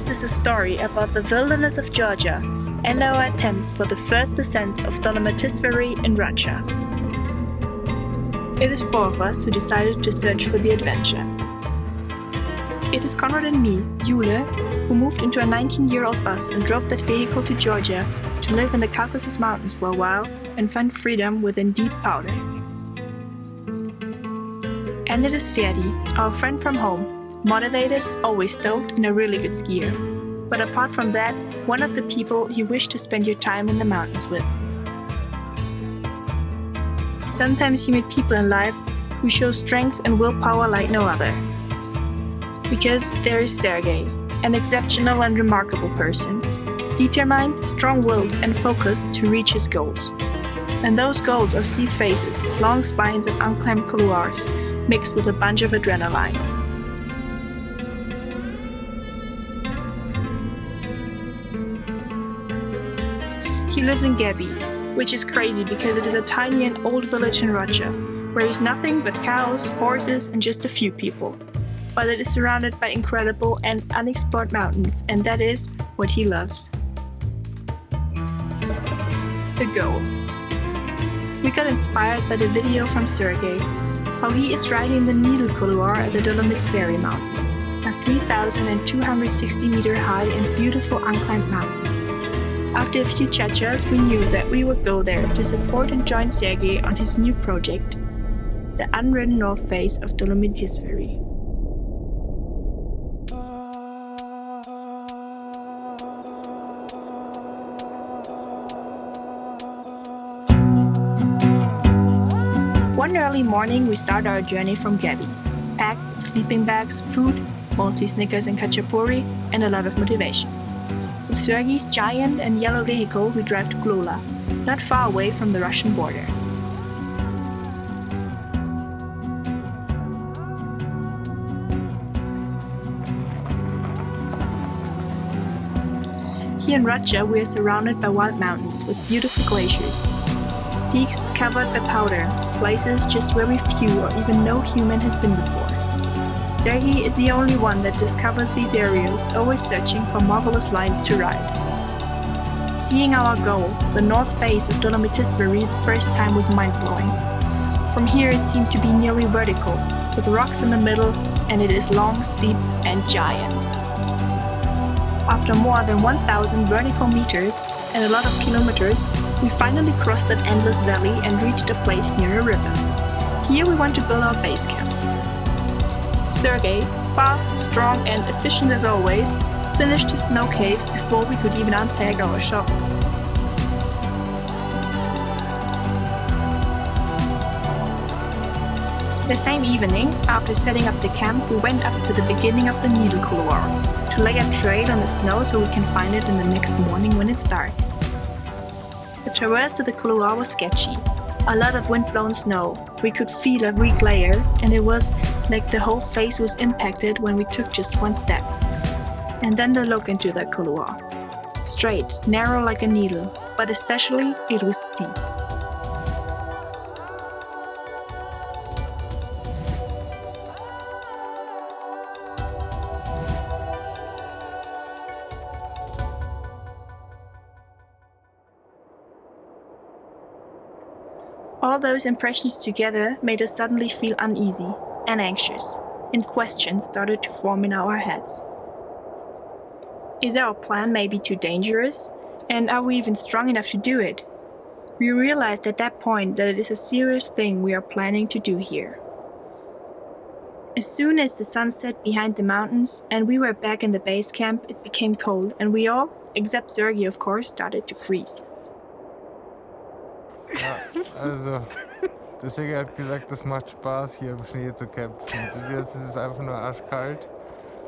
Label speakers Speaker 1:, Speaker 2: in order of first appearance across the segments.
Speaker 1: This is a story about the wilderness of Georgia and our attempts for the first descents of Dolomitsveri in Racha. It is four of us who decided to search for the adventure. It is Conrad and me, Jule, who moved into a 19-year-old bus and drove that vehicle to Georgia to live in the Caucasus Mountains for a while and find freedom within deep powder. And it is Ferdi, our friend from home, motivated, always stoked, and a really good skier. But apart from that, one of the people you wish to spend your time in the mountains with. Sometimes you meet people in life who show strength and willpower like no other. Because there is Sergei, an exceptional and remarkable person, determined, strong-willed, and focused to reach his goals. And those goals are steep faces, long spines, and unclimbed couloirs, mixed with a bunch of adrenaline. He lives in Gabi, which is crazy because it is a tiny and old village in Racha, where there is nothing but cows, horses, and just a few people. But it is surrounded by incredible and unexplored mountains, and that is what he loves. The goal. We got inspired by the video from Sergei, how he is riding the needle couloir at the Dolomitsveri Mountain, a 3,260 meter high and beautiful unclimbed mountain. After a few chachas, we knew that we would go there to support and join Sergei on his new project, the unridden north face of Dolomitisveri. One early morning, we start our journey from Gabi, packed with sleeping bags, food, mostly Snickers and khachapuri, and a lot of motivation. With Sergei's giant and yellow vehicle, we drive to Glola, not far away from the Russian border. Here in Racha, we are surrounded by wild mountains with beautiful glaciers. Peaks covered by powder, places just very few or even no human has been before. Sergei is the only one that discovers these areas, always searching for marvelous lines to ride. Seeing our goal, the north face of Dolomitisveri, the first time was mind-blowing. From here it seemed to be nearly vertical, with rocks in the middle, and it is long, steep, and giant. After more than 1,000 vertical meters and a lot of kilometers, we finally crossed that endless valley and reached a place near a river. Here we want to build our base camp. Sergei, fast, strong, and efficient as always, finished his snow cave before we could even unpack our shovels. The same evening, after setting up the camp, we went up to the beginning of the needle couloir to lay a trail on the snow so we can find it in the next morning when it's dark. The traverse to the couloir was sketchy. A lot of wind-blown snow. We could feel a weak layer, and it was like the whole face was impacted when we took just one step. And then the look into that couloir. Straight, narrow like a needle, but especially it was steep. All those impressions together made us suddenly feel uneasy and anxious, and questions started to form in our heads. Is our plan maybe too dangerous? And are we even strong enough to do it? We realized at that point that it is a serious thing we are planning to do here. As soon as the sun set behind the mountains and we were back in the base camp, it became cold, and we all, except Sergei of course, started to freeze.
Speaker 2: Ja, also, der Sergei hat gesagt, das macht Spaß, hier im Schnee zu campen. Bis jetzt ist es einfach nur arschkalt,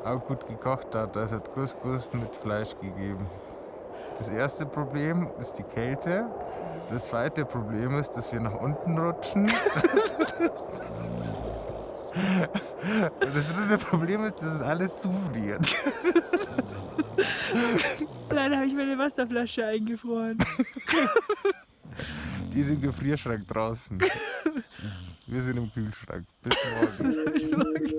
Speaker 2: aber gut gekocht hat. Es hat Couscous mit Fleisch gegeben. Das erste Problem ist die Kälte. Das zweite Problem ist, dass wir nach unten rutschen. Und das dritte Problem ist, dass es alles zufriert.
Speaker 1: Leider habe ich meine Wasserflasche eingefroren.
Speaker 2: Die ist im Gefrierschrank draußen. Wir sind im Kühlschrank. Bis morgen.
Speaker 1: Bis morgen.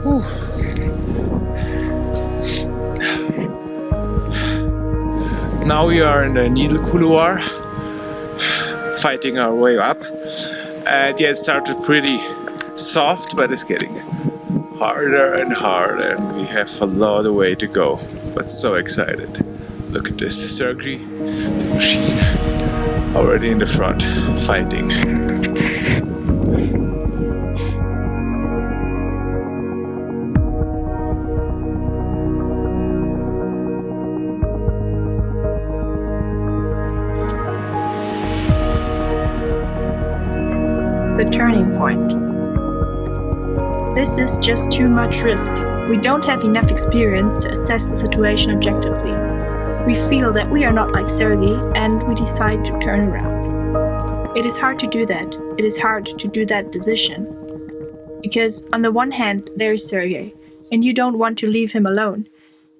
Speaker 3: Whew. Now we are in the needle couloir, fighting our way up. And yeah, it started pretty soft, but it's getting harder and harder, and we have a lot of way to go. But so excited. Look at this, Sergii, the machine, already in the front, fighting.
Speaker 1: The turning point. This is just too much risk. We don't have enough experience to assess the situation objectively. We feel that we are not like Sergii, and we decide to turn around. It is hard to do that. It is hard to do that decision. Because on the one hand, there is Sergii, and you don't want to leave him alone.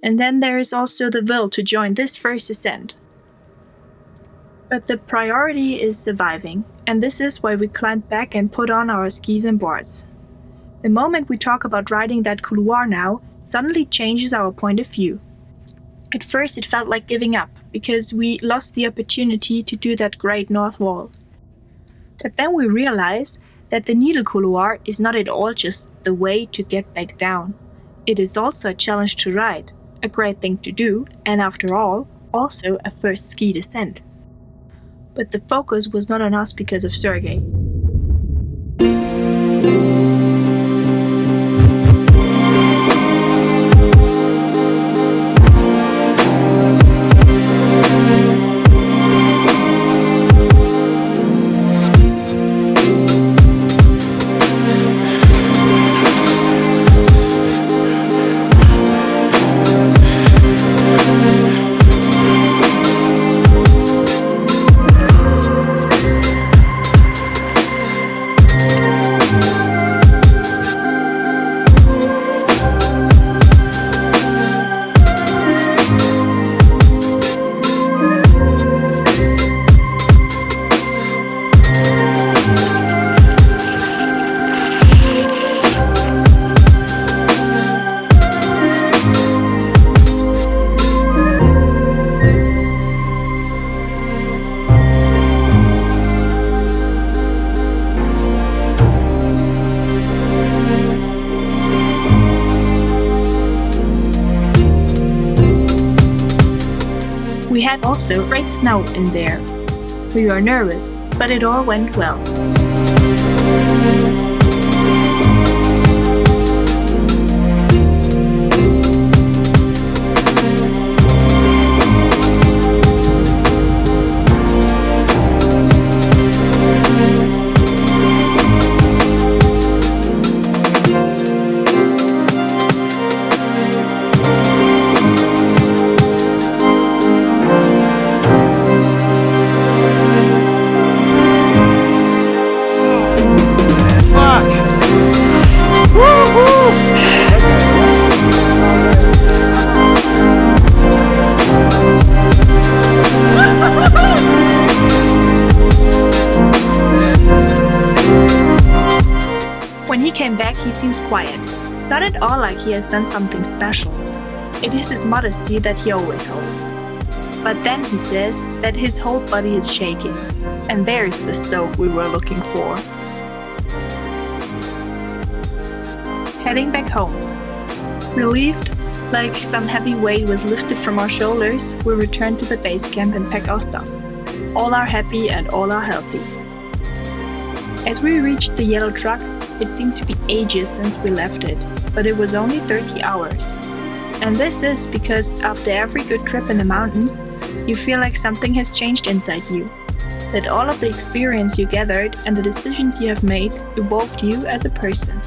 Speaker 1: And then there is also the will to join this first ascent. But the priority is surviving, and this is why we climbed back and put on our skis and boards. The moment we talk about riding that couloir now suddenly changes our point of view. At first it felt like giving up, because we lost the opportunity to do that great north wall. But then we realized that the needle couloir is not at all just the way to get back down. It is also a challenge to ride, a great thing to do, and after all, also a first ski descent. But the focus was not on us because of Sergii. We had also great snow in there. We were nervous, but it all went well. When he came back, he seems quiet, not at all like he has done something special. It is his modesty that he always holds. But then he says that his whole body is shaking, and there's the stove we were looking for. Heading back home. Relieved, like some heavy weight was lifted from our shoulders, we returned to the base camp and pack our stuff. All are happy and all are healthy. As we reached the yellow truck, it seemed to be ages since we left it, but it was only 30 hours. And this is because after every good trip in the mountains, you feel like something has changed inside you. That all of the experience you gathered and the decisions you have made evolved you as a person.